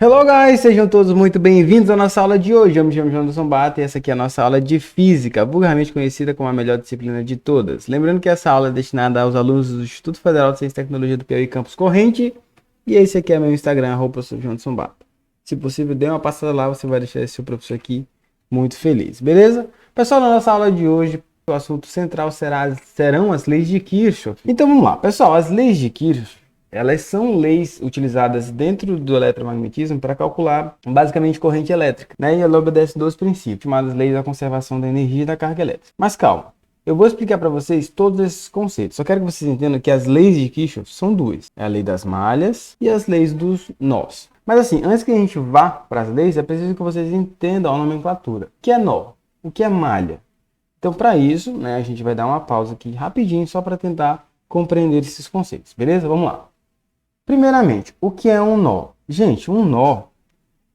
Hello guys, sejam todos muito bem-vindos à nossa aula de hoje. Eu me chamo Anderson Bata e essa aqui é a nossa aula de Física, vulgarmente conhecida como a melhor disciplina de todas. Lembrando que essa aula é destinada aos alunos do Instituto Federal de Ciência e Tecnologia do Piauí Campus Corrente. E esse aqui é meu Instagram, @professor Anderson Bata. Se possível, dê uma passada lá, você vai deixar esse seu professor aqui muito feliz, beleza? Pessoal, na nossa aula de hoje, o assunto central serão as leis de Kirchhoff. Então vamos lá, pessoal, as leis de Kirchhoff, elas são leis utilizadas dentro do eletromagnetismo para calcular basicamente corrente elétrica, né? E ela obedece dois princípios, chamadas leis da conservação da energia e da carga elétrica. Mas calma, eu vou explicar para vocês todos esses conceitos. Só quero que vocês entendam que as leis de Kirchhoff são duas: é a lei das malhas e as leis dos nós. Mas assim, antes que a gente vá para as leis, é preciso que vocês entendam a nomenclatura. O que é nó? O que é malha? Então, para isso, né, a gente vai dar uma pausa aqui rapidinho só para tentar compreender esses conceitos, beleza? Vamos lá. Primeiramente, o que é um nó? Gente, um nó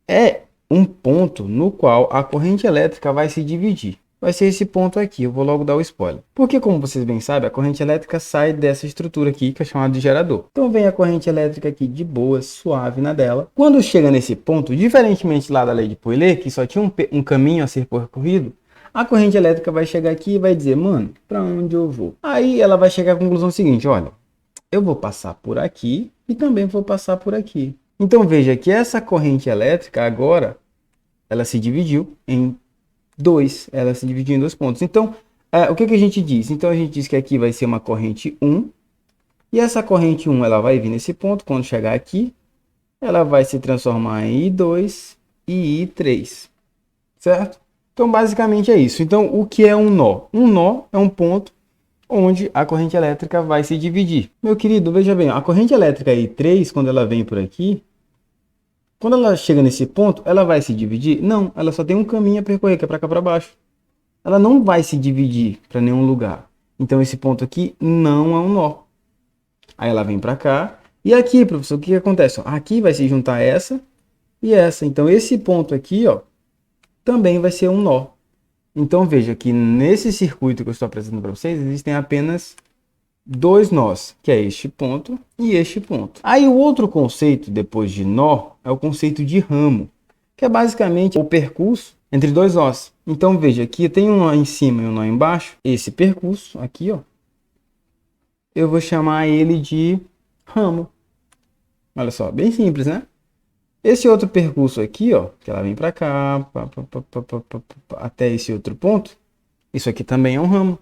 é um ponto no qual a corrente elétrica vai se dividir. Vai ser esse ponto aqui, eu vou logo dar o spoiler. Porque, como vocês bem sabem, a corrente elétrica sai dessa estrutura aqui, que é chamada de gerador. Então vem a corrente elétrica aqui de boa, suave na dela. Quando chega nesse ponto, diferentemente lá da lei de Poilet, que só tinha um caminho a ser percorrido, a corrente elétrica vai chegar aqui e vai dizer, mano, para onde eu vou? Aí ela vai chegar à conclusão seguinte, olha, eu vou passar por aqui e também vou passar por aqui. Então veja que essa corrente elétrica agora, ela se dividiu em dois, ela se dividiu em dois pontos. Então, o que a gente diz? Então a gente diz que aqui vai ser uma corrente 1, e essa corrente 1 ela vai vir nesse ponto, quando chegar aqui, ela vai se transformar em I2 e I3, certo? Então basicamente é isso. Então o que é um nó? Um nó é um ponto onde a corrente elétrica vai se dividir. Meu querido, veja bem, a corrente elétrica I3, quando ela vem por aqui, quando ela chega nesse ponto, ela vai se dividir? Não, ela só tem um caminho a percorrer, que é para cá para baixo. Ela não vai se dividir para nenhum lugar. Então esse ponto aqui não é um nó. Aí ela vem para cá. E aqui, professor, o que acontece? Aqui vai se juntar essa e essa. Então esse ponto aqui, ó, também vai ser um nó. Então veja que nesse circuito que eu estou apresentando para vocês, existem apenas dois nós, que é este ponto e este ponto. Aí o outro conceito depois de nó é o conceito de ramo, que é basicamente o percurso entre dois nós. Então veja, aqui tem um nó em cima e um nó embaixo. Esse percurso aqui, ó, eu vou chamar ele de ramo. Olha só, bem simples, né? Esse outro percurso aqui, ó, que ela vem para cá, até esse outro ponto, isso aqui também é um ramo.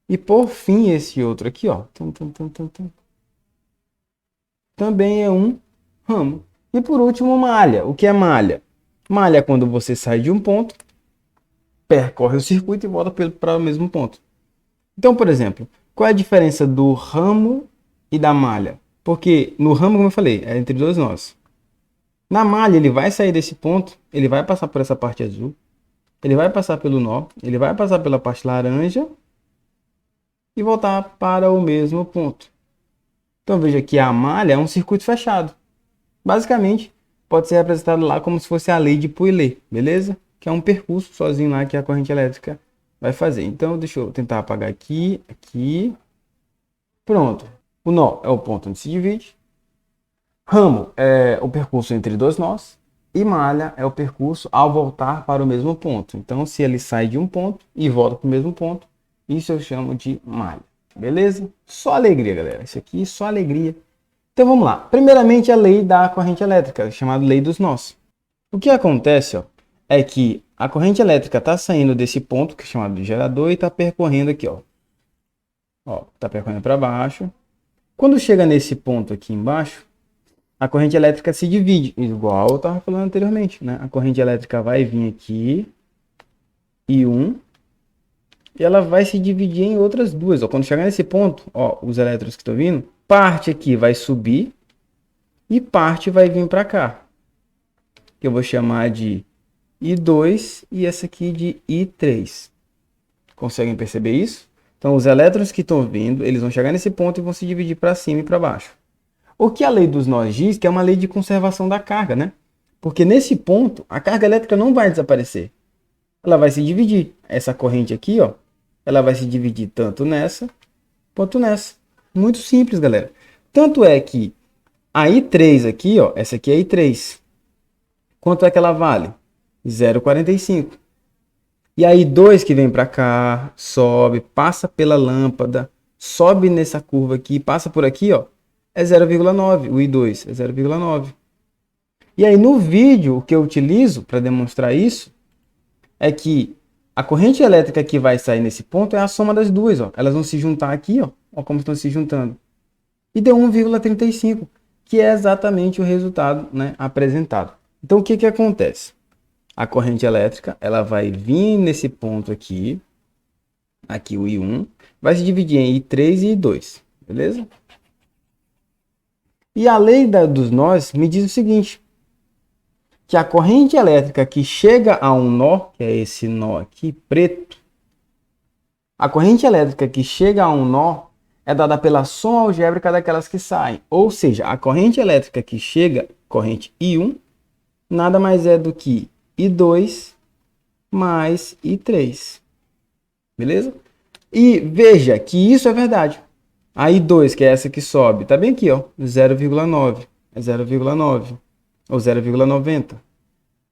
E por fim, esse outro aqui, ó, também é um ramo. E por último, malha. O que é malha? Malha é quando você sai de um ponto, percorre o circuito e volta para o mesmo ponto. Então, por exemplo, qual é a diferença do ramo e da malha? Porque no ramo, como eu falei, é entre dois nós. Na malha, ele vai sair desse ponto, ele vai passar por essa parte azul, ele vai passar pelo nó, ele vai passar pela parte laranja e voltar para o mesmo ponto. Então veja que a malha é um circuito fechado. Basicamente, pode ser representado lá como se fosse a lei de Poilet, beleza? Que é um percurso sozinho lá que a corrente elétrica vai fazer. Então deixa eu tentar apagar aqui, aqui. Pronto. O nó é o ponto onde se divide. Ramo é o percurso entre dois nós e malha é o percurso ao voltar para o mesmo ponto. Então, se ele sai de um ponto e volta para o mesmo ponto, isso eu chamo de malha. Beleza? Só alegria, galera. Isso aqui é só alegria. Então, vamos lá. Primeiramente, a lei da corrente elétrica, chamada lei dos nós. O que acontece, ó, é que a corrente elétrica está saindo desse ponto, que é chamado de gerador, e está percorrendo aqui, ó. Ó, está percorrendo para baixo. Quando chega nesse ponto aqui embaixo, a corrente elétrica se divide, igual eu estava falando anteriormente, né? A corrente elétrica vai vir aqui, I1, e ela vai se dividir em outras duas. Ó, quando chegar nesse ponto, ó, os elétrons que estão vindo, parte aqui vai subir e parte vai vir para cá. Que eu vou chamar de I2 e essa aqui de I3. Conseguem perceber isso? Então, os elétrons que estão vindo, eles vão chegar nesse ponto e vão se dividir para cima e para baixo. O que a lei dos nós diz que é uma lei de conservação da carga, né? Porque nesse ponto, a carga elétrica não vai desaparecer. Ela vai se dividir. Essa corrente aqui, ó, ela vai se dividir tanto nessa quanto nessa. Muito simples, galera. Tanto é que a I3 aqui, ó, essa aqui é a I3. Quanto é que ela vale? 0,45. E aí 2 que vem para cá, sobe, passa pela lâmpada, sobe nessa curva aqui, passa por aqui, ó, é 0,9. O I2 é 0,9. E aí no vídeo, o que eu utilizo para demonstrar isso é que a corrente elétrica que vai sair nesse ponto é a soma das duas, ó. Elas vão se juntar aqui, ó, ó como estão se juntando. E deu 1,35, que é exatamente o resultado, né, apresentado. Então o que que acontece? A corrente elétrica, ela vai vir nesse ponto aqui, aqui o I1, vai se dividir em I3 e I2, beleza? E a lei dos nós me diz o seguinte, que a corrente elétrica que chega a um nó, que é esse nó aqui, preto, a corrente elétrica que chega a um nó é dada pela soma algébrica daquelas que saem. Ou seja, a corrente elétrica que chega, corrente I1, nada mais é do que I2 mais I3. Beleza? E veja que isso é verdade. A I2, que é essa que sobe, tá bem aqui, ó, 0,9. É 0,9 ou 0,90.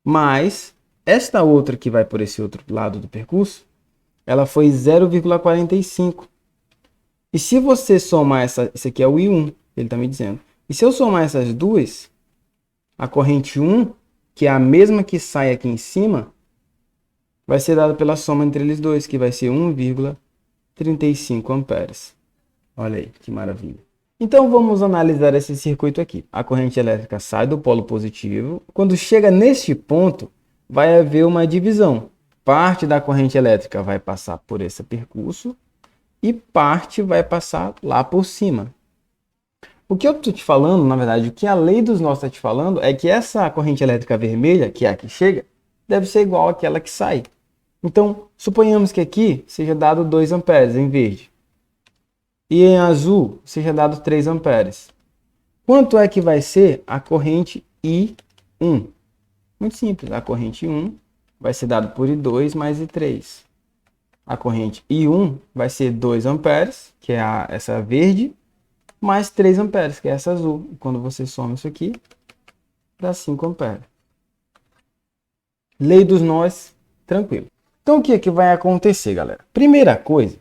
Mas esta outra que vai por esse outro lado do percurso, ela foi 0,45. E se você somar esse aqui é o I1, ele está me dizendo. E se eu somar essas duas, a corrente 1, que é a mesma que sai aqui em cima, vai ser dada pela soma entre eles dois, que vai ser 1,35 amperes. Olha aí, que maravilha. Então vamos analisar esse circuito aqui. A corrente elétrica sai do polo positivo. Quando chega neste ponto, vai haver uma divisão. Parte da corrente elétrica vai passar por esse percurso e parte vai passar lá por cima. O que eu estou te falando, na verdade, o que a lei dos nós está te falando é que essa corrente elétrica vermelha, que é a que chega, deve ser igual àquela que sai. Então, suponhamos que aqui seja dado 2 amperes em verde. E em azul seja dado 3 amperes. Quanto é que vai ser a corrente I1? Muito simples, a corrente I1 vai ser dado por I2 mais I3. A corrente I1 vai ser 2 amperes, que é essa verde, mais 3 amperes, que é essa azul. E quando você soma isso aqui, dá 5 amperes. Lei dos nós, tranquilo. Então o que é que vai acontecer, galera? Primeira coisa,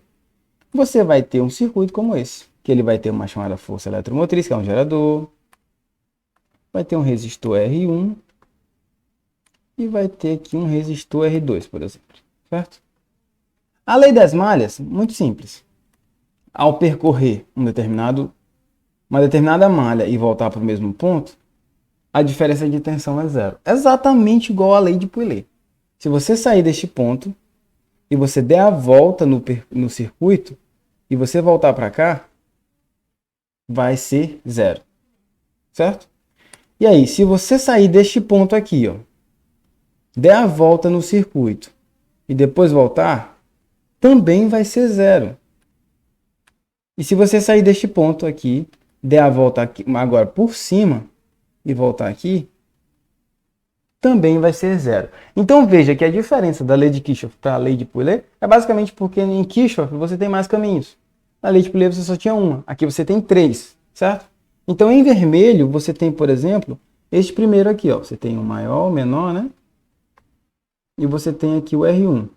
você vai ter um circuito como esse, que ele vai ter uma chamada força eletromotriz, que é um gerador, vai ter um resistor R1 e vai ter aqui um resistor R2, por exemplo, certo? A lei das malhas, muito simples. Ao percorrer uma determinada malha e voltar para o mesmo ponto, a diferença de tensão é zero. Exatamente igual à lei de Pouillet. Se você sair deste ponto e você der a volta no circuito e você voltar para cá, vai ser zero. Certo? E aí, se você sair deste ponto aqui, ó, der a volta no circuito e depois voltar, também vai ser zero. E se você sair deste ponto aqui, der a volta aqui, agora por cima e voltar aqui, também vai ser zero. Então veja que a diferença da lei de Kirchhoff para a lei de Pouillet é basicamente porque em Kirchhoff você tem mais caminhos. Na lei de Pouillet você só tinha uma, aqui você tem 3, certo? Então em vermelho você tem, por exemplo, este primeiro aqui, ó. Você tem o maior, o menor, né? E você tem aqui o R1.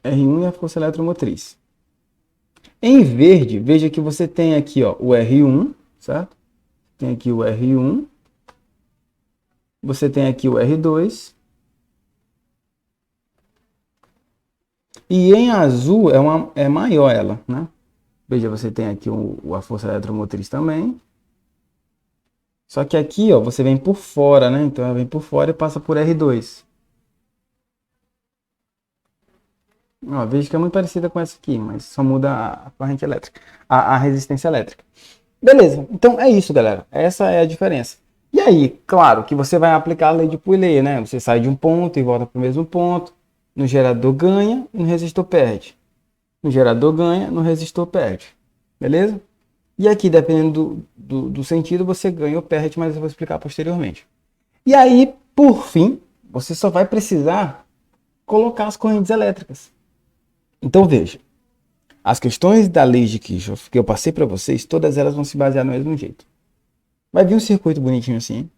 R1 é a força eletromotriz. Em verde, veja que você tem aqui, ó, o R1, certo? Tem aqui o R1. Você tem aqui o R2. E em azul é maior ela, né? Veja, você tem aqui a força eletromotriz também. Só que aqui, ó, você vem por fora, né? Então ela vem por fora e passa por R2. Ó, veja que é muito parecida com essa aqui, mas só muda a corrente elétrica, a resistência elétrica. Beleza, então é isso, galera. Essa é a diferença. E aí, claro que você vai aplicar a lei de Pouillet, né? Você sai de um ponto e volta para o mesmo ponto. No gerador ganha e no resistor perde. No gerador ganha, no resistor perde. Beleza? E aqui, dependendo do sentido, você ganha ou perde, mas eu vou explicar posteriormente. E aí, por fim, você só vai precisar colocar as correntes elétricas. Então veja, as questões da lei de Kirchhoff que eu passei para vocês, todas elas vão se basear no mesmo jeito. Vai vir um circuito bonitinho assim,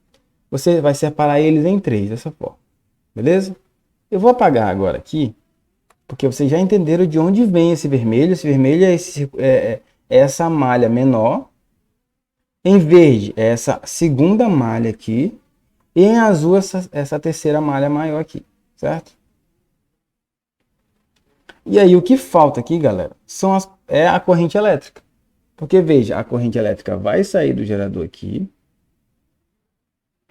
você vai separar eles em 3 dessa forma. Beleza? Eu vou apagar agora aqui, porque vocês já entenderam de onde vem esse vermelho. Esse vermelho é essa malha menor. Em verde é essa segunda malha aqui. E em azul essa terceira malha maior aqui, certo? E aí o que falta aqui, galera, é a corrente elétrica. Porque veja, a corrente elétrica vai sair do gerador aqui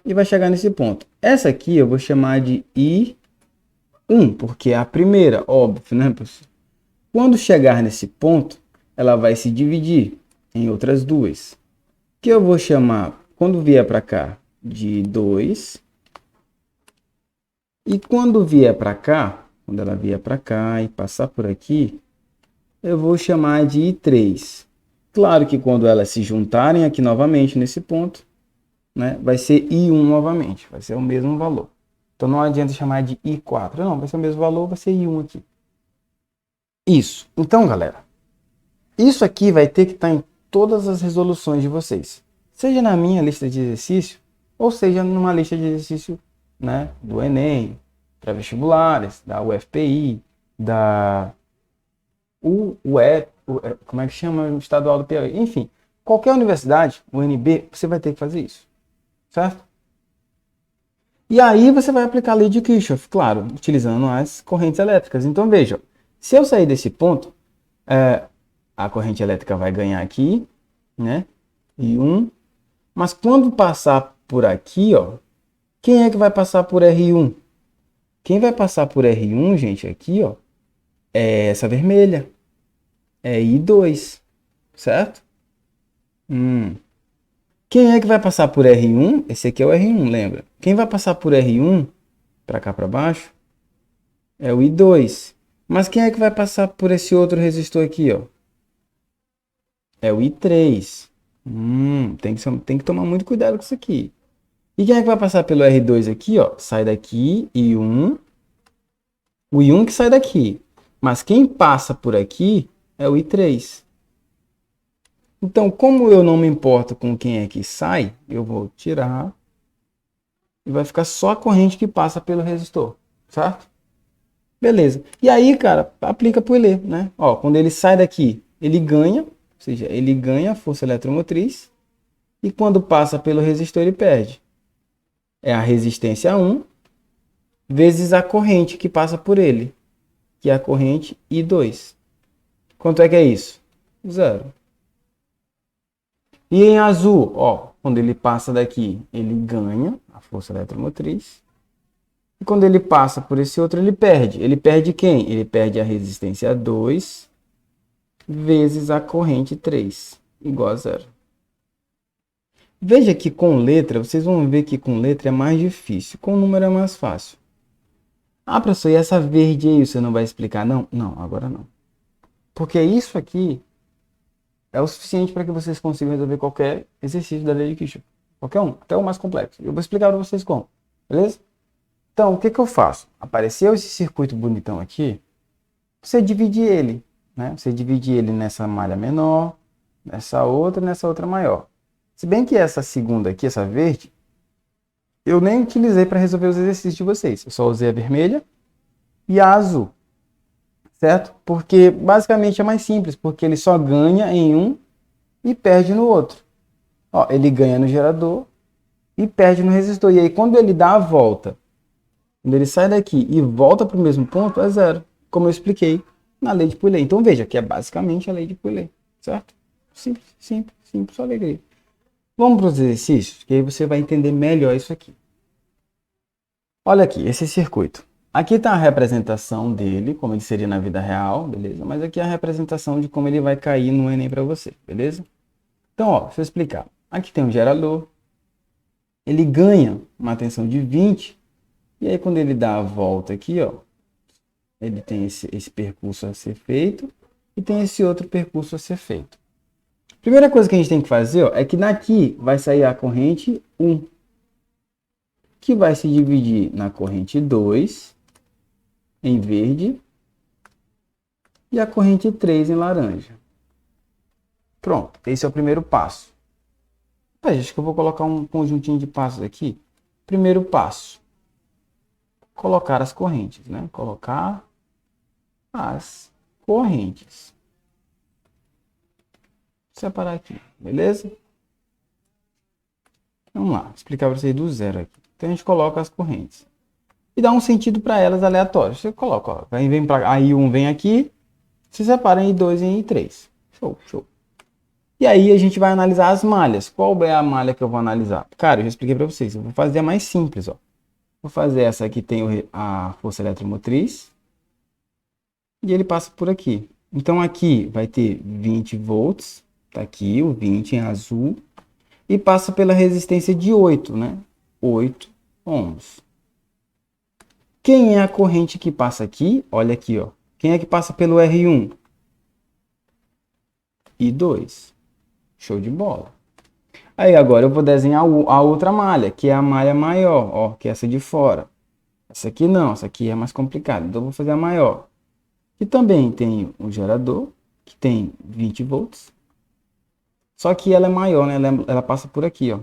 e vai chegar nesse ponto. Essa aqui eu vou chamar de I1, porque é a primeira, óbvio, né, pessoal? Quando chegar nesse ponto, ela vai se dividir em outras duas, que eu vou chamar, quando vier para cá, de 2. E quando vier para cá, quando ela vier para cá e passar por aqui, eu vou chamar de I3. Claro que quando elas se juntarem aqui novamente nesse ponto, né, vai ser I1 novamente, vai ser o mesmo valor. Então não adianta chamar de I4, não, vai ser o mesmo valor, vai ser I1 aqui. Isso. Então, galera, isso aqui vai ter que estar em todas as resoluções de vocês. Seja na minha lista de exercício, ou seja numa lista de exercício, né, do Enem, para vestibulares, da UFPI, da como é que chama? O estadual do Piauí. Enfim, qualquer universidade, o UNB, você vai ter que fazer isso. Certo? E aí você vai aplicar a lei de Kirchhoff, claro, utilizando as correntes elétricas. Então veja, se eu sair desse ponto, a corrente elétrica vai ganhar aqui, né? I1. Mas quando passar por aqui, ó, quem é que vai passar por R1? Quem vai passar por R1, gente, aqui, ó, é essa vermelha. É I2, certo? Quem é que vai passar por R1? Esse aqui é o R1, lembra? Quem vai passar por R1, para cá para baixo, é o I2. Mas quem é que vai passar por esse outro resistor aqui, ó? É o I3. Tem que tomar muito cuidado com isso aqui. E quem é que vai passar pelo R2 aqui, ó? Sai daqui, I1. O I1 que sai daqui. Mas quem passa por aqui é o I3. Então, como eu não me importo com quem é que sai, eu vou tirar e vai ficar só a corrente que passa pelo resistor, certo? Beleza. E aí, cara, aplica pro Elê, né? Ó, quando ele sai daqui, ele ganha, ou seja, ele ganha a força eletromotriz, e quando passa pelo resistor, ele perde. É a resistência 1 vezes a corrente que passa por ele, que é a corrente I2. Quanto é que é isso? 0. E em azul, ó, quando ele passa daqui, ele ganha a força eletromotriz. E quando ele passa por esse outro, ele perde. Ele perde quem? Ele perde a resistência 2 vezes a corrente 3, igual a 0. Veja que com letra, vocês vão ver que com letra é mais difícil. Com número é mais fácil. Ah, professor, e essa verde aí, você não vai explicar? Não, não, agora não. Porque isso aqui é o suficiente para que vocês consigam resolver qualquer exercício da lei de Kirchhoff. Qualquer um, até o mais complexo. Eu vou explicar para vocês como, beleza? Então, o que eu faço? Apareceu esse circuito bonitão aqui, você divide ele, né? Você divide ele nessa malha menor, nessa outra maior. Se bem que essa segunda aqui, essa verde, eu nem utilizei para resolver os exercícios de vocês. Eu só usei a vermelha e a azul. Certo? Porque basicamente é mais simples, porque ele só ganha em um e perde no outro. Ó, ele ganha no gerador e perde no resistor. E aí quando ele dá a volta, quando ele sai daqui e volta para o mesmo ponto, é 0. Como eu expliquei na lei de Pouillet. Então veja que é basicamente a lei de Pouillet. Certo? Simples, simples, simples, só alegria. Vamos para os exercícios, que aí você vai entender melhor isso aqui. Olha aqui, esse circuito. Aqui está a representação dele, como ele seria na vida real, beleza? Mas aqui é a representação de como ele vai cair no Enem para você, beleza? Então, ó, deixa eu explicar. Aqui tem um gerador, ele ganha uma tensão de 20, e aí quando ele dá a volta aqui, ó, ele tem esse percurso a ser feito, e tem esse outro percurso a ser feito. Primeira coisa que a gente tem que fazer, ó, é que daqui vai sair a corrente 1, que vai se dividir na corrente 2, em verde, e a corrente 3 em laranja. Pronto, esse é o primeiro passo. Acho que eu vou colocar um conjuntinho de passos aqui, Primeiro passo, colocar as correntes, né? Colocar as correntes. Vou separar aqui, beleza? Vamos lá, explicar para vocês do zero aqui. Então a gente coloca as correntes e dá um sentido para elas aleatório. Você coloca, ó, vem para aí um vem aqui, se separa em I2 e em I3. Show, show. E aí a gente vai analisar as malhas. Qual é a malha que eu vou analisar? Cara, eu já expliquei para vocês. Eu vou fazer a mais simples, ó. Vou fazer essa aqui, tem a força eletromotriz. E ele passa por aqui. Então aqui vai ter 20 volts. Tá aqui o 20 em azul. E passa pela resistência de 8, né? 8 ohms. Quem é a corrente que passa aqui? Olha aqui, ó. Quem é que passa pelo R1? I2. Show de bola. Aí agora eu vou desenhar a outra malha, que é a malha maior, ó, que é essa de fora. Essa aqui não, essa aqui é mais complicada, então eu vou fazer a maior. Que também tem um gerador, que tem 20 volts. Só que ela é maior, né? Ela passa por aqui, ó.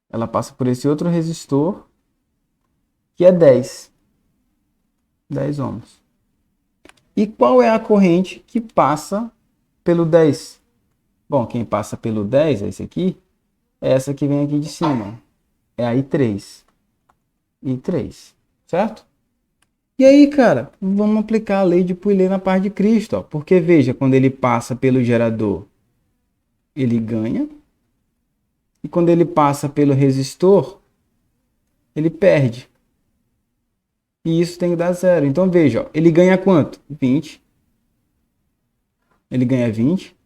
Ela passa por esse outro resistor, que é 10 ohms. E qual é a corrente que passa pelo 10? Bom, quem passa pelo 10 é esse aqui. É essa que vem aqui de cima. É a I3. I3. Certo? E aí, cara, vamos aplicar a lei de Pouillet na parte de Cristo. Ó, porque veja, quando ele passa pelo gerador, ele ganha. E quando ele passa pelo resistor, ele perde. E isso tem que dar zero. Então veja, ó, ele ganha quanto? 20. Ele ganha 20.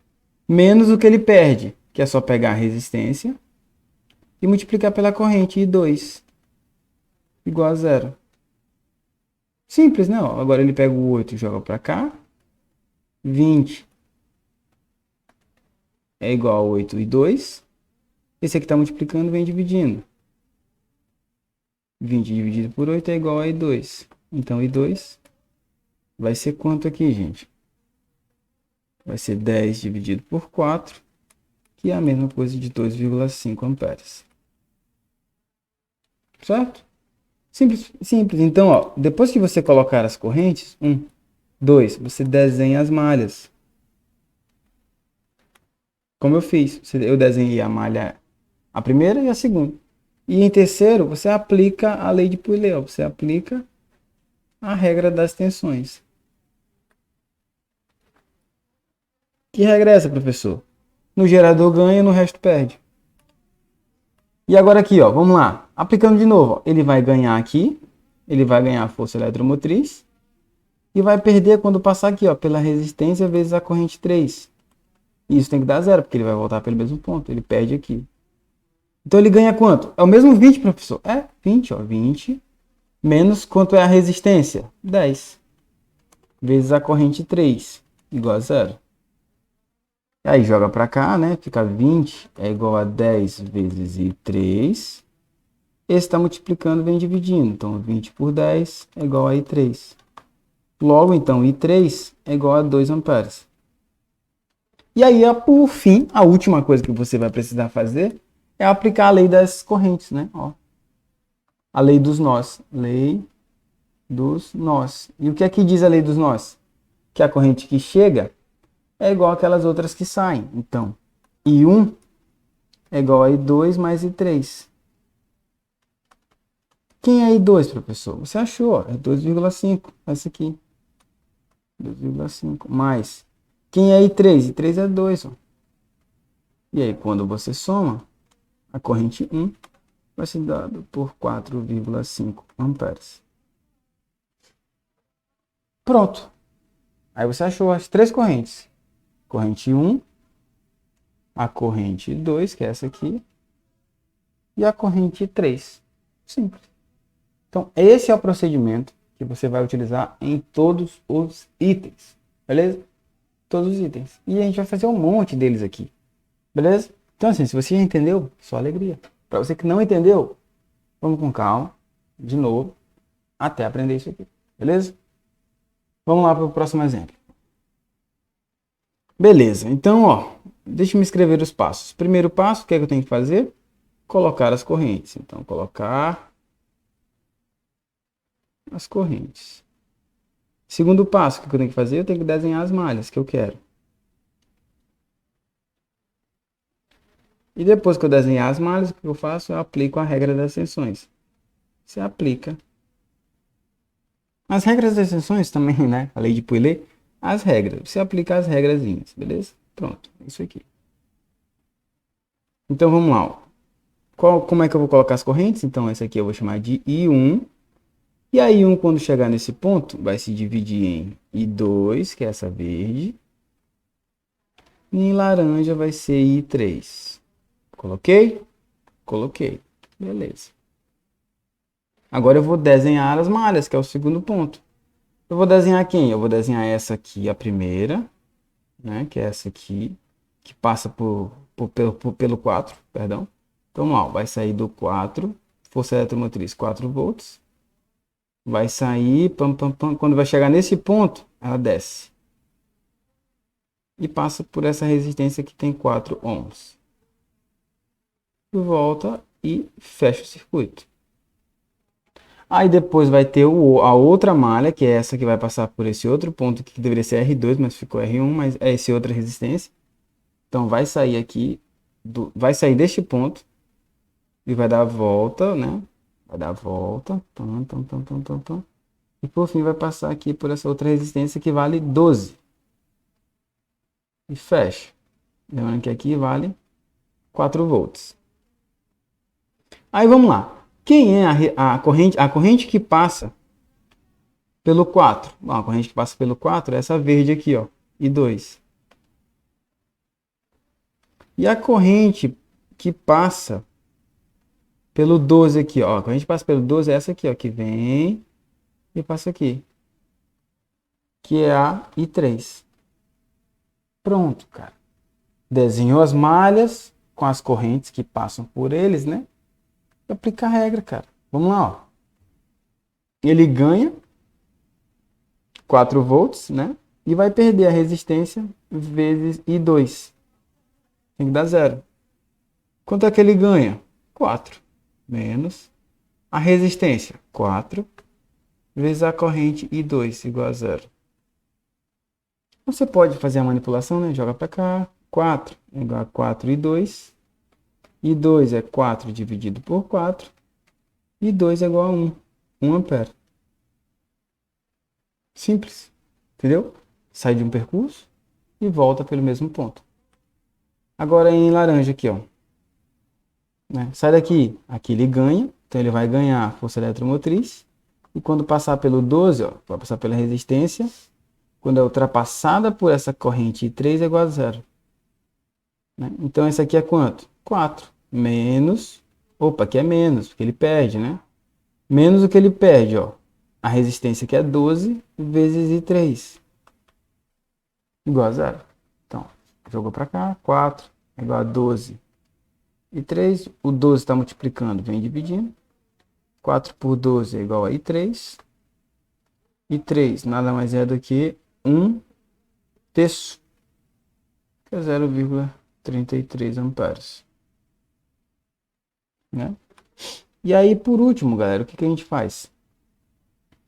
Menos o que ele perde, que é só pegar a resistência e multiplicar pela corrente I2 igual a zero. Simples, né? Ó, agora ele pega o 8 e joga para cá. 20 é igual a 8 e 2. Esse aqui está multiplicando, vem dividindo. 20 dividido por 8 é igual a I2. Então I2 vai ser quanto aqui, gente? Vai ser 10 dividido por 4, que é a mesma coisa de 2,5 amperes. Certo? Simples, simples. Então, ó, depois que você colocar as correntes, 1, 2, você desenha as malhas. Como eu fiz. Eu desenhei a malha, a primeira e a segunda. E em terceiro, você aplica a lei de Pouillet. Ó, você aplica a regra das tensões. Que regra é essa, professor? No gerador ganha, no resto perde. E agora aqui, ó, vamos lá. Aplicando de novo, ó, ele vai ganhar aqui, ele vai ganhar a força eletromotriz e vai perder quando passar aqui, ó, pela resistência vezes a corrente 3. E isso tem que dar zero, porque ele vai voltar pelo mesmo ponto, ele perde aqui. Então ele ganha quanto? É o mesmo 20, professor? É, 20, ó, 20 menos quanto é a resistência? 10 vezes a corrente 3 igual a zero. Aí joga para cá, né? Fica 20 é igual a 10 vezes I3. Esse está multiplicando, vem dividindo. Então, 20 por 10 é igual a I3. Logo, então, I3 é igual a 2 amperes. E aí, por fim, a última coisa que você vai precisar fazer é aplicar a lei das correntes, né? Ó, a lei dos nós. Lei dos nós. E o que aqui diz a lei dos nós? Que a corrente que chega é igual àquelas outras que saem. Então, I1 é igual a I2 mais I3. Quem é I2, professor? Você achou, ó, é 2,5. Essa aqui. 2,5. Mais. Quem é I3? I3 é 2. Ó. E aí, quando você soma, a corrente 1 vai ser dada por 4,5 amperes. Pronto. Aí você achou as três correntes. Corrente 1, a corrente 2, que é essa aqui, e a corrente 3. Simples. Então, esse é o procedimento que você vai utilizar em todos os itens. Beleza? Todos os itens. E a gente vai fazer um monte deles aqui. Beleza? Então, assim, se você já entendeu, só alegria. Para você que não entendeu, vamos com calma, de novo, até aprender isso aqui. Beleza? Vamos lá para o próximo exemplo. Beleza, então, ó, deixa eu me escrever os passos. Primeiro passo, o que é que eu tenho que fazer? colocar as correntes. Então, colocar as correntes. Segundo passo, o que eu tenho que fazer? Eu tenho que desenhar as malhas que eu quero. E depois que eu desenhar as malhas, o que eu faço? Eu aplico a regra das tensões. Você aplica. As regras das tensões também, né? A lei de Pouillet. As regras. Você aplica as regrazinhas, beleza? Pronto, isso aqui. Então vamos lá. Ó. Como é que eu vou colocar as correntes? Então essa aqui eu vou chamar de I1. E a I1, quando chegar nesse ponto, vai se dividir em I2, que é essa verde. E em laranja vai ser I3. Coloquei? Coloquei. Beleza. Agora eu vou desenhar as malhas, que é o segundo ponto. Eu vou desenhar quem? Eu vou desenhar essa aqui, a primeira, né? Que é essa aqui, que passa pelo 4, perdão. Então, ó, vai sair do 4, força eletromotriz 4 volts. Vai sair, quando vai chegar nesse ponto, ela desce. E passa por essa resistência que tem 4 ohms. Volta e fecha o circuito. Aí depois vai ter a outra malha, que é essa que vai passar por esse outro ponto que deveria ser R2, mas ficou R1, mas é essa outra resistência. Então vai sair aqui, vai sair deste ponto e vai dar a volta, né? Vai dar a volta. E por fim vai passar aqui por essa outra resistência que vale 12. E fecha. Lembrando que aqui vale 4 volts. Aí vamos lá. Quem é a corrente? A corrente que passa pelo 4. Bom, a corrente que passa pelo 4 é essa verde aqui, ó, I2. E a corrente que passa pelo 12 aqui, ó, a corrente que passa pelo 12 é essa aqui, ó, que vem e passa aqui, que é a I3. Pronto, cara. Desenhou as malhas com as correntes que passam por eles, né? E aplica a regra, cara. Vamos lá, ó. Ele ganha 4 volts, né? E vai perder a resistência vezes I2. Tem que dar 0. Quanto é que ele ganha? 4. Menos a resistência. 4 vezes a corrente I2 igual a 0. Você pode fazer a manipulação, né? Joga para cá. 4 igual a 4 I2. I2 é 4 dividido por 4. I2 é igual a 1. 1 ampere. Simples. Entendeu? Sai de um percurso e volta pelo mesmo ponto. Agora em laranja aqui, ó. Né? Sai daqui. Aqui ele ganha. Então ele vai ganhar força eletromotriz. E quando passar pelo 12, ó, vai passar pela resistência. Quando é ultrapassada por essa corrente I3 é igual a 0. Né? Então esse aqui é quanto? 4. Menos. Opa, aqui é menos, porque ele perde, né? Menos o que ele perde, ó. A resistência que é 12 vezes I3. Igual a 0. Então, jogou para cá. 4 é igual a 12. I3, o 12 está multiplicando, vem dividindo. 4 por 12 é igual a I3. I3 nada mais é do que 1 terço, que é 0,33 amperes. Né? E aí, por último, galera, o que a gente faz?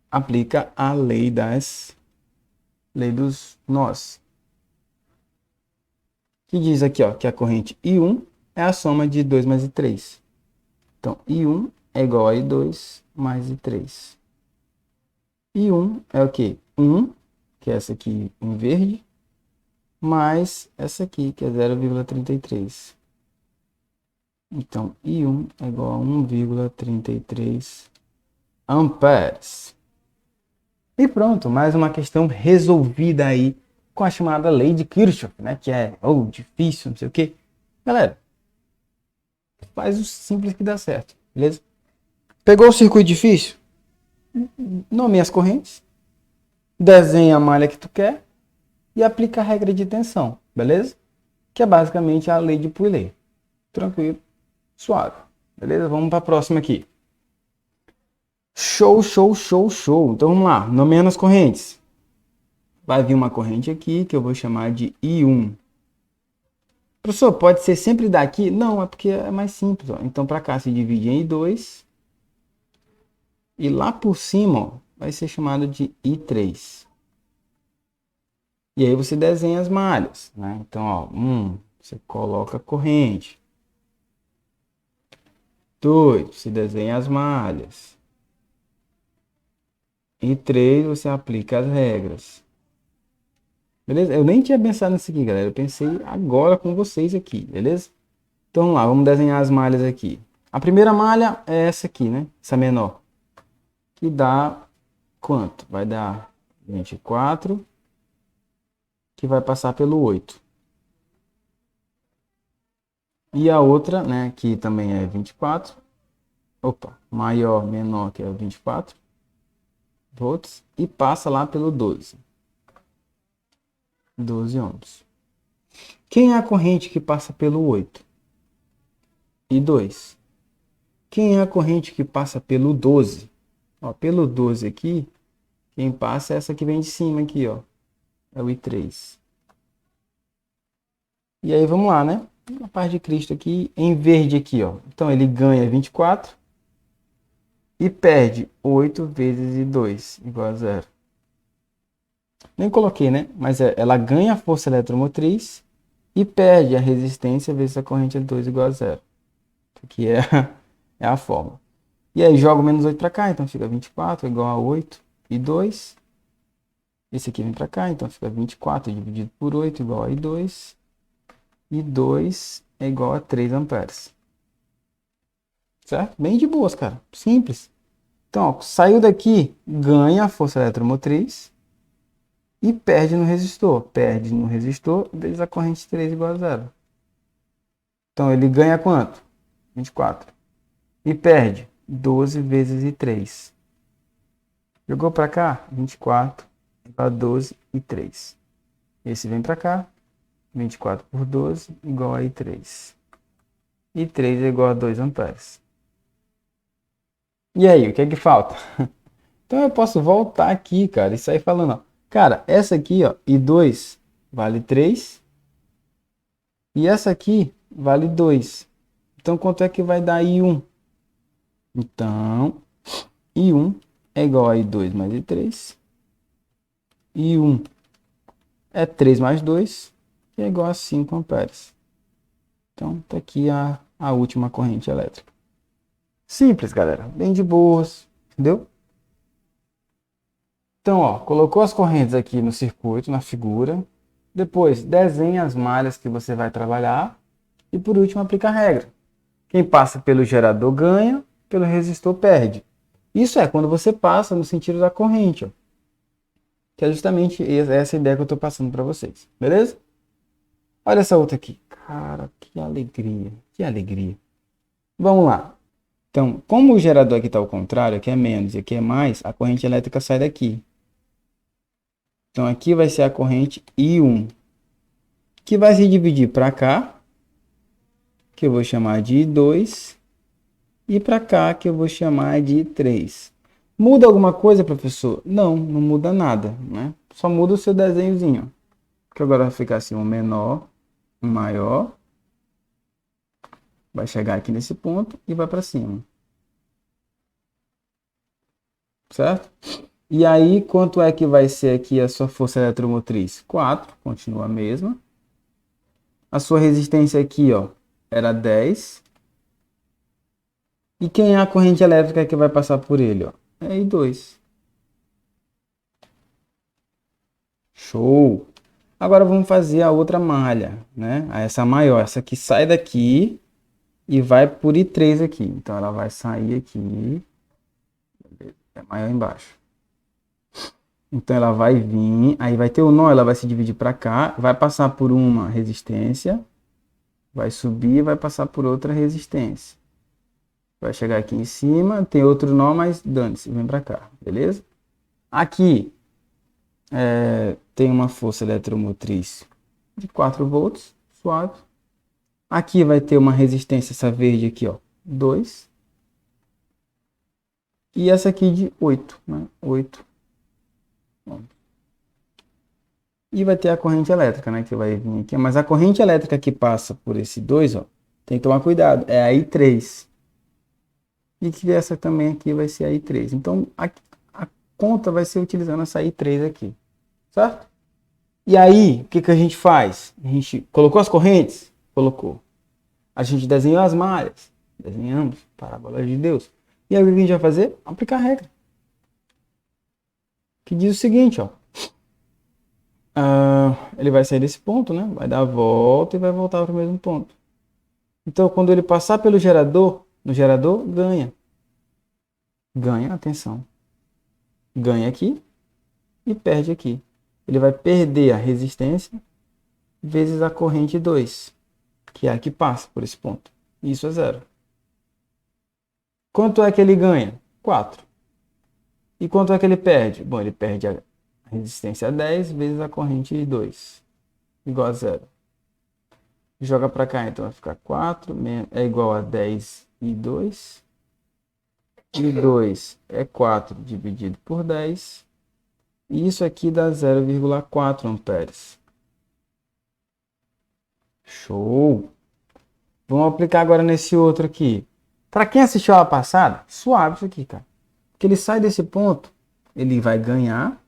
Aplica a lei dos nós. Que diz aqui, ó, que a corrente I1 é a soma de 2 mais I3. Então, I1 é igual a I2 mais I3. I1 é o quê? 1, que é essa aqui em verde, mais essa aqui, que é 0,33. Então, I1 é igual a 1,33 amperes. E pronto, mais uma questão resolvida aí com a chamada lei de Kirchhoff, né? Que é, difícil, não sei o quê. Galera, faz o simples que dá certo, beleza? Pegou o circuito difícil? Nomeia as correntes, desenha a malha que tu quer e aplica a regra de tensão, beleza? Que é basicamente a lei de Pouillet. Tranquilo, suave, beleza? Vamos para a próxima aqui. Show, show, show, show. Então vamos lá, nomeando as correntes. Vai vir uma corrente aqui que eu vou chamar de I1. Professor, pode ser sempre daqui? Não, é porque é mais simples. Ó. Então, para cá se divide em I2. E lá por cima, ó, vai ser chamado de I3. E aí você desenha as malhas, né? Então, ó, você coloca a corrente. 2, você desenha as malhas. E 3, você aplica as regras. Beleza? Eu nem tinha pensado nisso aqui, galera. Eu pensei agora com vocês aqui, beleza? Então, vamos lá, vamos desenhar as malhas aqui. A primeira malha é essa aqui, né? Essa menor. Que dá quanto? Vai dar 24, que vai passar pelo 8. E a outra, né, que também é 24. Opa, maior, menor, que é o 24 volts. E passa lá pelo 12. 12 ohms. Quem é a corrente que passa pelo 8? E 2. Quem é a corrente que passa pelo 12? Ó, pelo 12 aqui, quem passa é essa que vem de cima aqui, ó. É o I3. E aí vamos lá, né? A parte de Cristo aqui, em verde aqui, ó. Então ele ganha 24 e perde 8 vezes I2 igual a 0. Nem coloquei, né? Mas ela ganha a força eletromotriz e perde a resistência vezes a corrente L2 igual a 0. Que é a fórmula. E aí jogo menos 8 para cá, então fica 24 igual a 8 e 2. Esse aqui vem para cá, então fica 24 dividido por 8 igual a I2. E 2 é igual a 3 amperes. Certo? Bem de boas, cara. Simples. Então, ó, saiu daqui, ganha a força eletromotriz e perde no resistor. Perde no resistor vezes a corrente 3 igual a 0. Então, ele ganha quanto? 24. E perde 12 vezes I3. Jogou para cá? 24 igual a 12 e 3. Esse vem para cá. 24 por 12 igual a I3. I3 é igual a 2 amperes. E aí, o que é que falta? Então eu posso voltar aqui, cara, e sair falando, ó. Cara, essa aqui, ó, I2 vale 3. E essa aqui vale 2. Então quanto é que vai dar I1? Então, I1 é igual a I2 mais I3. I1 é 3 mais 2, que é igual a 5 amperes. Então, tá aqui a última corrente elétrica. Simples, galera. Bem de boas, entendeu? Então, ó, colocou as correntes aqui no circuito, na figura. Depois, desenha as malhas que você vai trabalhar. E por último, aplica a regra. Quem passa pelo gerador ganha, pelo resistor perde. Isso é quando você passa no sentido da corrente, ó. Que é justamente essa ideia que eu estou passando para vocês. Beleza? Olha essa outra aqui. Cara, que alegria. Que alegria. Vamos lá. Então, como o gerador aqui está ao contrário, aqui é menos e aqui é mais, a corrente elétrica sai daqui. Então, aqui vai ser a corrente I1, que vai se dividir para cá, que eu vou chamar de I2, e para cá, que eu vou chamar de I3. Muda alguma coisa, professor? Não, não muda nada, né? Só muda o seu desenhozinho. Que agora vai ficar assim, um menor, um maior. Vai chegar aqui nesse ponto e vai para cima. Certo? E aí, quanto é que vai ser aqui a sua força eletromotriz? 4, continua a mesma. A sua resistência aqui, ó, era 10. E quem é a corrente elétrica que vai passar por ele, ó? É I2. Show! Agora vamos fazer a outra malha, né? Essa maior, essa que sai daqui e vai por I3 aqui. Então ela vai sair aqui, é maior embaixo. Então ela vai vir, aí vai ter o nó, ela vai se dividir para cá, vai passar por uma resistência, vai subir e vai passar por outra resistência. Vai chegar aqui em cima, tem outro nó, mas dane-se, vem para cá, beleza? Aqui tem uma força eletromotriz de 4 volts, suave. Aqui vai ter uma resistência, essa verde aqui, ó, 2. E essa aqui de 8, né? 8. E vai ter a corrente elétrica, né? Que vai vir aqui. Mas a corrente elétrica que passa por esse 2, ó, tem que tomar cuidado. É a I3. E que essa também aqui vai ser a I3. Então, a conta vai ser utilizando essa I3 aqui. Certo? E aí, o que que a gente faz? A gente colocou as correntes? Colocou. A gente desenhou as malhas? Desenhamos. Parábola de Deus. E aí, o que a gente vai fazer? Aplicar a regra. Que diz o seguinte, ó. Ele vai sair desse ponto, né? Vai dar a volta e vai voltar para o mesmo ponto. Então, quando ele passar pelo gerador, no gerador, ganha. Ganha, atenção. Ganha aqui e perde aqui. Ele vai perder a resistência vezes a corrente 2, que é a que passa por esse ponto. Isso é zero. Quanto é que ele ganha? 4. E quanto é que ele perde? Bom, ele perde a resistência 10 vezes a corrente 2, igual a zero. Joga para cá, então vai ficar 4, é igual a 10 e 2. E 2 é 4 dividido por 10. E isso aqui dá 0,4 amperes. Show! Vamos aplicar agora nesse outro aqui. Para quem assistiu a aula passada, suave isso aqui, cara. Porque ele sai desse ponto, ele vai ganhar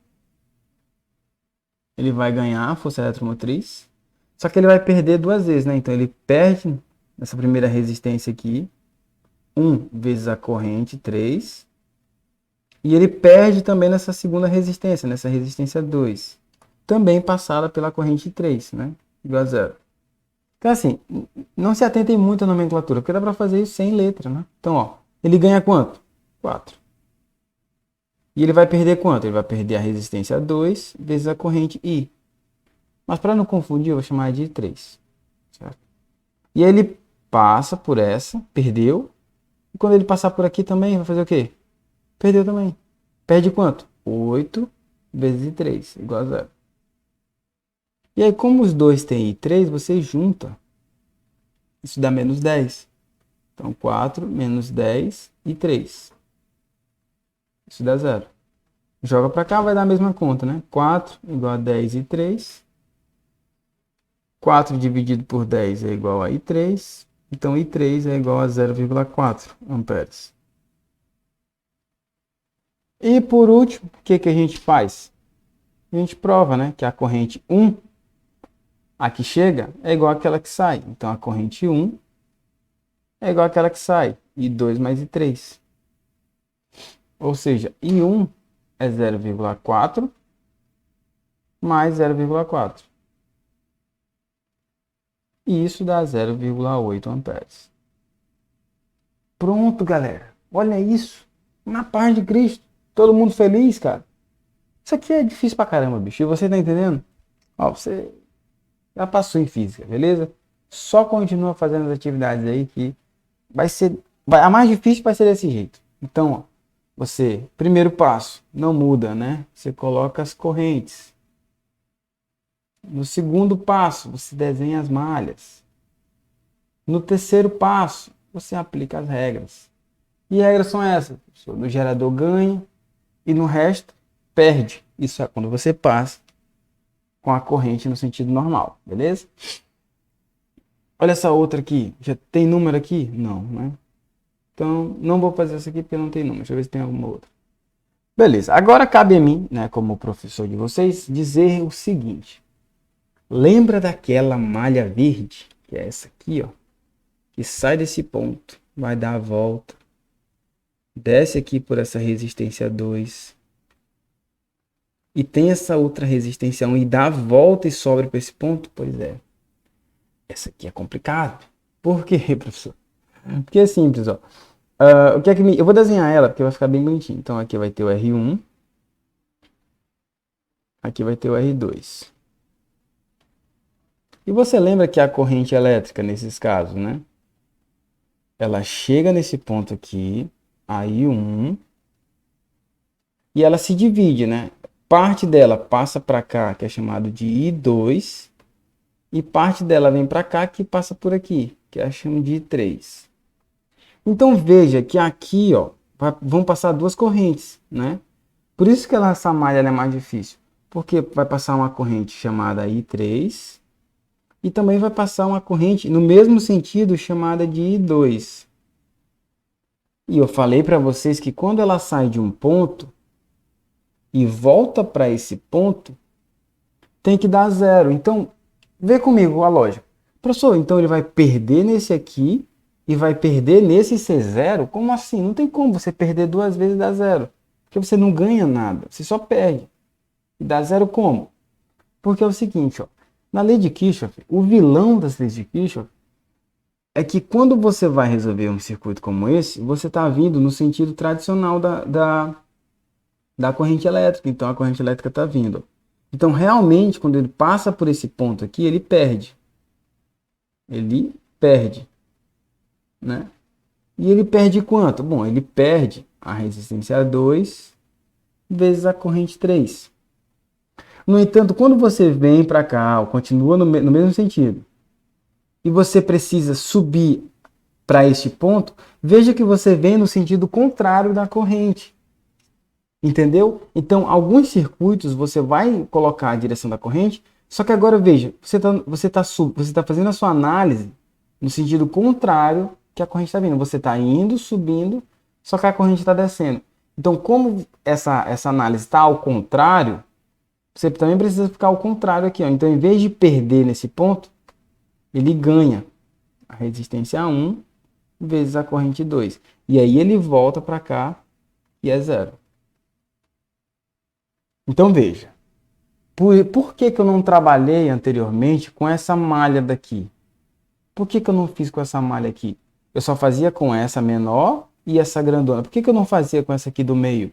a força eletromotriz. Só que ele vai perder duas vezes, né? Então ele perde nessa primeira resistência aqui, 1 vezes a corrente 3. E ele perde também nessa segunda resistência, nessa resistência 2. Também passada pela corrente 3, né? Igual a zero. Então assim, não se atentem muito à nomenclatura, porque dá para fazer isso sem letra, né? Então, ó, ele ganha quanto? 4. E ele vai perder quanto? Ele vai perder a resistência 2 vezes a corrente I. Mas para não confundir, eu vou chamar de 3. Certo? E ele passa por essa, perdeu. E quando ele passar por aqui também, vai fazer o quê? Perdeu também. Perde quanto? 8 vezes 3, igual a zero. E aí, como os dois têm I3, você junta. Isso dá menos 10. Então, 4 menos 10 e 3. Isso dá zero. Joga para cá, vai dar a mesma conta, né? 4 igual a 10 e 3. 4 dividido por 10 é igual a I3. Então, I3 é igual a 0,4 amperes. E por último, o que a gente faz? A gente prova, né, que a corrente 1, a que chega, é igual àquela que sai. Então, a corrente 1 é igual àquela que sai. I2 mais I3. Ou seja, I1 é 0,4 mais 0,4. E isso dá 0,8 amperes. Pronto, galera. Olha isso. Na paz de Cristo. Todo mundo feliz, cara. Isso aqui é difícil pra caramba, bicho. E você tá entendendo? Ó, você já passou em física, beleza? Só continua fazendo as atividades aí que vai ser... a mais difícil vai ser desse jeito. Então, ó, você, primeiro passo, não muda, né? Você coloca as correntes. No segundo passo, você desenha as malhas. No terceiro passo, você aplica as regras. E regras são essas. No gerador ganha e no resto perde. Isso é quando você passa com a corrente no sentido normal, beleza? Olha essa outra aqui. Já tem número aqui? Não, né? Então, não vou fazer essa aqui porque não tem número. Deixa eu ver se tem alguma outra. Beleza. Agora cabe a mim, né, como professor de vocês, dizer o seguinte. Lembra daquela malha verde, que é essa aqui, ó, que sai desse ponto, vai dar a volta, desce aqui por essa resistência 2, e tem essa outra resistência 1 e dá a volta e sobra para esse ponto? Pois é. Essa aqui é complicado. Por quê, professor? Porque é simples, ó. O que é que eu vou desenhar ela, porque vai ficar bem bonitinho. Então aqui vai ter o R1, aqui vai ter o R2. E você lembra que a corrente elétrica, nesses casos, né? Ela chega nesse ponto aqui, a I1, e ela se divide, né? Parte dela passa para cá, que é chamado de I2, e parte dela vem para cá, que passa por aqui, que é chamado de I3. Então veja que aqui, ó, vão passar duas correntes, né? Por isso que essa malha é mais difícil. Porque vai passar uma corrente chamada I3 e também vai passar uma corrente no mesmo sentido chamada de I2. E eu falei para vocês que quando ela sai de um ponto e volta para esse ponto, tem que dar zero. Então, vê comigo a lógica. Professor, então ele vai perder nesse aqui e vai perder nesse ser zero? Como assim? Não tem como você perder duas vezes e dar zero. Porque você não ganha nada, você só perde. E dá zero como? Porque é o seguinte, ó, na lei de Kirchhoff, o vilão das leis de Kirchhoff é que quando você vai resolver um circuito como esse, você está vindo no sentido tradicional da corrente elétrica. Então a corrente elétrica está vindo. Então realmente, quando ele passa por esse ponto aqui, ele perde. Ele perde, né? E ele perde quanto? Bom, ele perde a resistência 2 vezes a corrente 3. No entanto, quando você vem para cá, continua no mesmo sentido, e você precisa subir para este ponto, veja que você vem no sentido contrário da corrente. Entendeu? Então, alguns circuitos você vai colocar a direção da corrente, só que agora veja, você tá fazendo a sua análise no sentido contrário que a corrente está vindo. Você está indo, subindo, só que a corrente está descendo. Então, como essa análise está ao contrário, você também precisa ficar ao contrário aqui. Ó. Então, em vez de perder nesse ponto, ele ganha a resistência 1 vezes a corrente 2. E aí ele volta para cá e é zero. Então, veja. Por que eu não trabalhei anteriormente com essa malha daqui? Por que eu não fiz com essa malha aqui? Eu só fazia com essa menor e essa grandona. Por que eu não fazia com essa aqui do meio?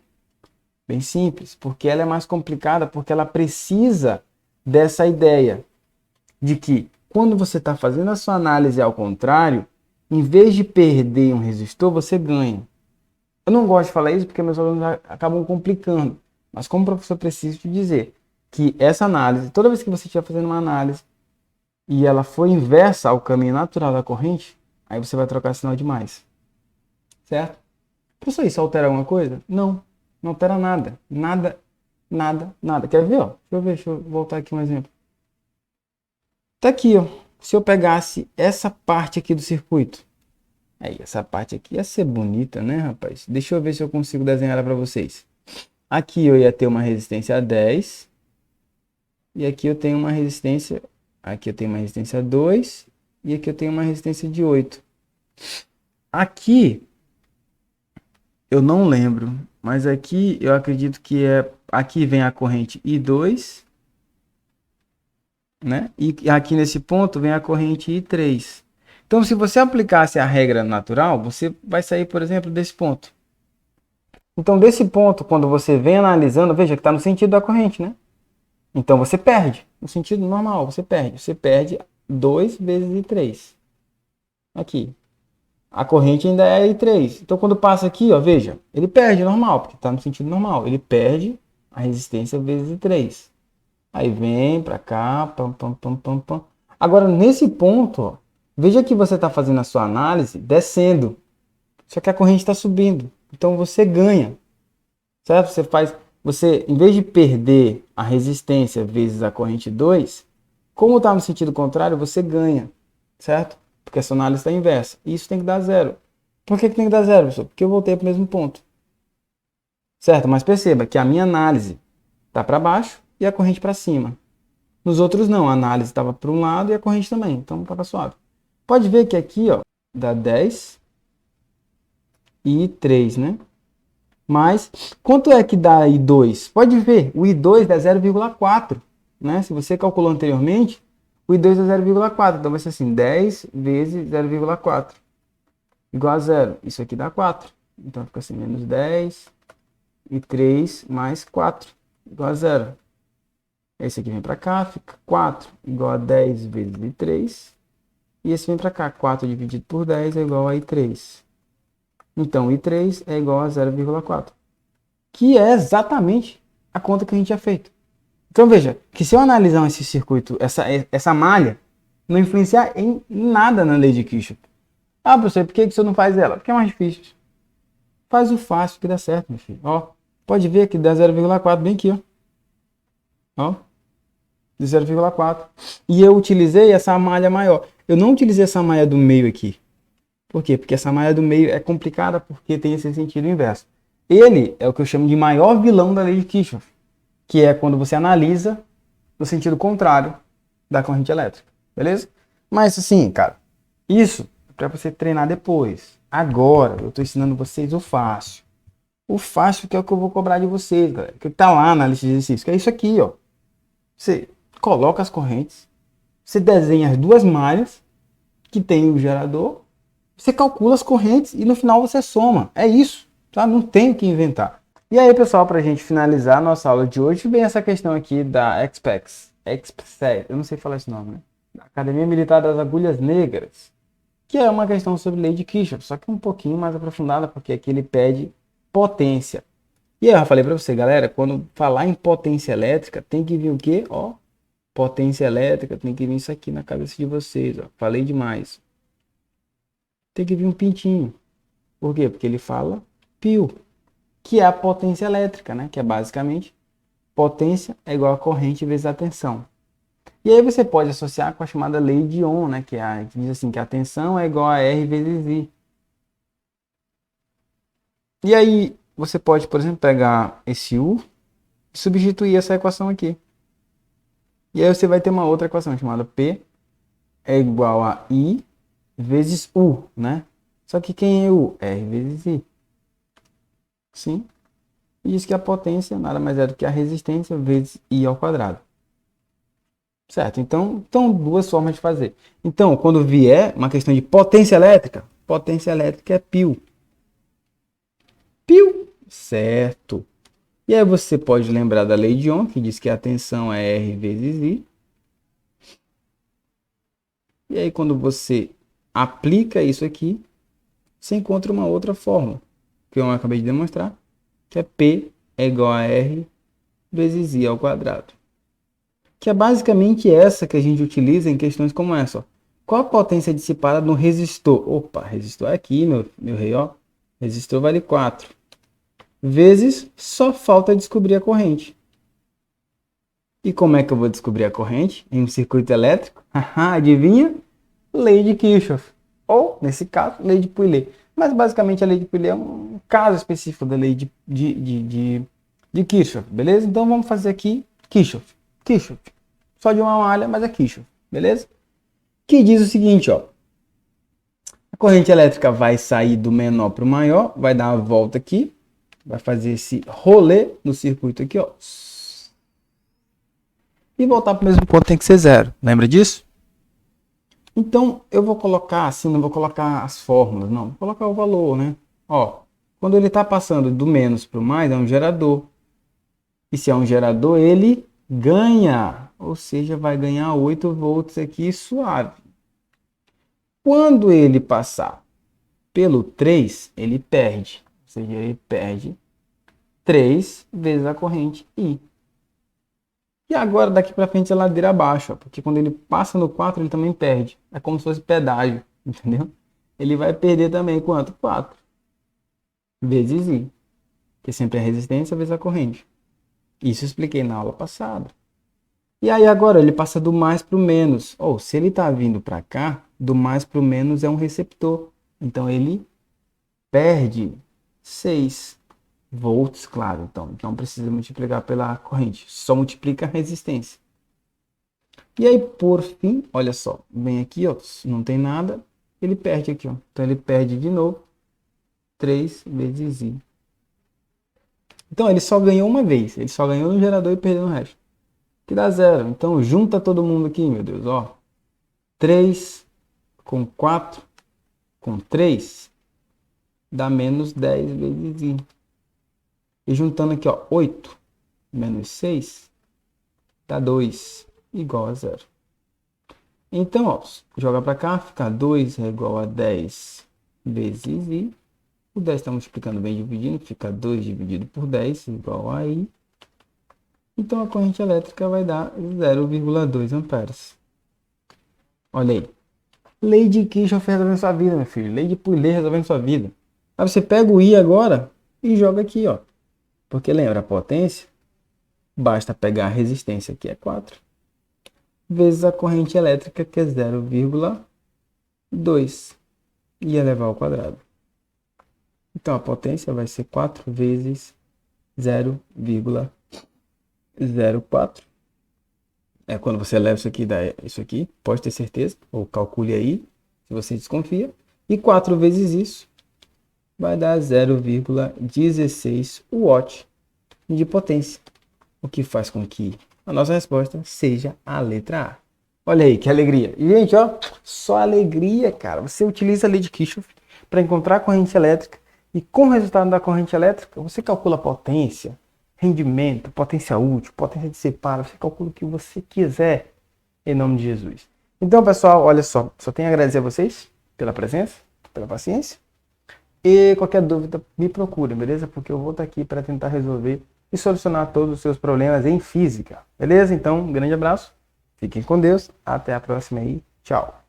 Bem simples, porque ela é mais complicada, porque ela precisa dessa ideia de que quando você está fazendo a sua análise ao contrário, em vez de perder um resistor, você ganha. Eu não gosto de falar isso porque meus alunos acabam complicando, mas como professor preciso te dizer que essa análise, toda vez que você estiver fazendo uma análise e ela for inversa ao caminho natural da corrente, aí você vai trocar sinal de mais. Certo? Professor, isso altera alguma coisa? Não, não altera nada. Nada, nada, nada. Quer ver? Ó? Deixa eu voltar aqui um exemplo. Tá aqui, ó. Se eu pegasse essa parte aqui do circuito, aí essa parte aqui ia ser bonita, né, rapaz? Deixa eu ver se eu consigo desenhar ela para vocês. Aqui eu ia ter uma resistência 10. E aqui eu tenho uma resistência, aqui eu tenho uma resistência 2 e aqui eu tenho uma resistência de 8. Aqui eu não lembro, mas aqui eu acredito que aqui vem a corrente I2, né? E aqui nesse ponto vem a corrente I3. Então, se você aplicasse a regra natural, você vai sair, por exemplo, desse ponto. Então, desse ponto, quando você vem analisando, veja que está no sentido da corrente, né? Então você perde, no sentido normal, você perde. Você perde 2 vezes I3. Aqui. A corrente ainda é I3. Então quando passa aqui, ó, veja, ele perde normal, porque está no sentido normal. Ele perde a resistência vezes I3. Aí vem para cá, pam, pam, pam, pam, pam. Agora nesse ponto, ó, veja que você está fazendo a sua análise descendo. Só que a corrente está subindo. Então você ganha. Certo? Você, em vez de perder a resistência vezes a corrente 2, como está no sentido contrário, você ganha, certo? Porque a sua análise está inversa. E isso tem que dar zero. Por que tem que dar zero, professor? Porque eu voltei para o mesmo ponto. Certo? Mas perceba que a minha análise está para baixo e a corrente para cima. Nos outros não, a análise estava para um lado e a corrente também. Então estava suave. Pode ver que aqui, ó, dá 10 e 3, né? Mas, quanto é que dá I2? Pode ver, o I2 dá 0,4, né? Se você calculou anteriormente, o I2 é 0,4. Então, vai ser assim, 10 vezes 0,4 igual a 0. Isso aqui dá 4. Então, fica assim, menos 10 e 3 mais 4 igual a 0. Esse aqui vem para cá, fica 4 igual a 10 vezes I3. E esse vem para cá, 4 dividido por 10 é igual a I3. Então, I3 é igual a 0,4, que é exatamente a conta que a gente já fez. Então, veja, que se eu analisar esse circuito, essa malha, não influenciar em nada na lei de Kirchhoff. Ah, professor, por que você não faz ela? Porque é mais difícil. Faz o fácil que dá certo, meu filho. Ó, pode ver que dá 0,4 bem aqui, ó. Ó, de 0,4. E eu utilizei essa malha maior. Eu não utilizei essa malha do meio aqui. Por quê? Porque essa malha do meio é complicada porque tem esse sentido inverso. Ele é o que eu chamo de maior vilão da lei de Kirchhoff, que é quando você analisa no sentido contrário da corrente elétrica. Beleza? Mas assim, cara, isso é para você treinar depois. Agora, eu estou ensinando vocês o fácil. O fácil que é o que eu vou cobrar de vocês, galera. Que tá lá na lista de exercícios. Que é isso aqui, ó. Você coloca as correntes, você desenha as duas malhas que tem o gerador, você calcula as correntes e no final você soma. É isso, tá? Não tem o que inventar. E aí, pessoal, para a gente finalizar a nossa aula de hoje, vem essa questão aqui da XPEX. Eu não sei falar esse nome, né? Academia Militar das Agulhas Negras, que é uma questão sobre lei de Kirchhoff, só que um pouquinho mais aprofundada, porque aqui ele pede potência. E aí eu já falei para você, galera, quando falar em potência elétrica, tem que vir o quê? Ó, potência elétrica, tem que vir isso aqui na cabeça de vocês, ó. Falei demais. Tem que vir um pintinho. Por quê? Porque ele fala pio, que é a potência elétrica, né? Que é basicamente potência é igual a corrente vezes a tensão. E aí você pode associar com a chamada lei de Ohm, né? Que diz assim que a tensão é igual a R vezes I. E aí você pode, por exemplo, pegar esse U e substituir essa equação aqui. E aí você vai ter uma outra equação chamada P é igual a I vezes U, né? Só que quem é U? R vezes I. Sim. E diz que a potência nada mais é do que a resistência vezes I ao quadrado. Certo? Então, duas formas de fazer. Então, quando vier uma questão de potência elétrica é π. Π, certo. E aí você pode lembrar da lei de Ohm, que diz que a tensão é R vezes I. E aí quando você aplica isso aqui, você encontra uma outra fórmula, que eu acabei de demonstrar, que é P é igual a R vezes I ao quadrado. Que é basicamente essa que a gente utiliza em questões como essa. Ó. Qual a potência dissipada no resistor? Opa, resistor é aqui, meu rei, ó. Resistor vale 4. Vezes, só falta descobrir a corrente. E como é que eu vou descobrir a corrente em um circuito elétrico? Adivinha? Lei de Kirchhoff. Ou, nesse caso, lei de Pouillet. Mas basicamente a lei de Pouillet é um caso específico da lei de Kirchhoff, beleza? Então vamos fazer aqui Kirchhoff. Kirchhoff. Só de uma malha, mas é Kirchhoff, beleza? Que diz o seguinte, ó. A corrente elétrica vai sair do menor para o maior, vai dar uma volta aqui, vai fazer esse rolê no circuito aqui, ó. E voltar para o mesmo ponto tem que ser zero. Lembra disso? Então, eu vou colocar assim, não vou colocar as fórmulas, não. Vou colocar o valor, né? Ó, quando ele está passando do menos para o mais, é um gerador. E se é um gerador, ele ganha. Ou seja, vai ganhar 8 volts aqui suave. Quando ele passar pelo 3, ele perde. Ou seja, ele perde 3 vezes a corrente I. E agora daqui para frente é ladeira abaixo, ó, porque quando ele passa no 4 ele também perde. É como se fosse pedágio, entendeu? Ele vai perder também quanto? 4 vezes I, que sempre é a resistência vezes a corrente. Isso eu expliquei na aula passada. E aí agora ele passa do mais para o menos. Ou se ele está vindo para cá, do mais para o menos é um receptor. Então ele perde 6 volts, claro. Então não precisa multiplicar pela corrente. Só multiplica a resistência. E aí, por fim, olha só. Vem aqui, ó. Não tem nada. Ele perde aqui, ó. Então ele perde de novo 3 vezes I. Então ele só ganhou uma vez. Ele só ganhou no gerador e perdeu no resto. Que dá 0. Então junta todo mundo aqui, meu Deus, ó. 3 com 4 com 3 dá menos 10 vezes I. E juntando aqui, ó, 8 menos 6 dá 2 igual a 0. Então, ó, joga para cá, fica 2 é igual a 10 vezes I. O 10 está multiplicando bem dividindo, fica 2 dividido por 10 igual a I. Então a corrente elétrica vai dar 0,2 amperes. Olha aí. Lei de Kirchhoff resolvendo sua vida, meu filho. Lei de Pouillet resolvendo sua vida. Aí você pega o I agora e joga aqui, ó. Porque lembra, a potência Basta pegar a resistência, que é 4, vezes a corrente elétrica, que é 0,2, e elevar ao quadrado. Então, a potência vai ser 4 vezes 0,04. Quando você eleva isso aqui, dá isso aqui, pode ter certeza, ou calcule aí, se você desconfia. E 4 vezes isso vai dar 0,16 watt de potência, o que faz com que a nossa resposta seja a letra A. Olha aí, que alegria. E, gente, ó, só alegria, cara. Você utiliza a lei de Kirchhoff para encontrar a corrente elétrica e com o resultado da corrente elétrica, você calcula a potência, rendimento, potência útil, potência de separo, você calcula o que você quiser, em nome de Jesus. Então, pessoal, olha só tenho a agradecer a vocês pela presença, pela paciência. E qualquer dúvida, me procure, beleza? Porque eu vou estar aqui para tentar resolver e solucionar todos os seus problemas em física, beleza? Então, um grande abraço, fiquem com Deus, até a próxima aí, tchau!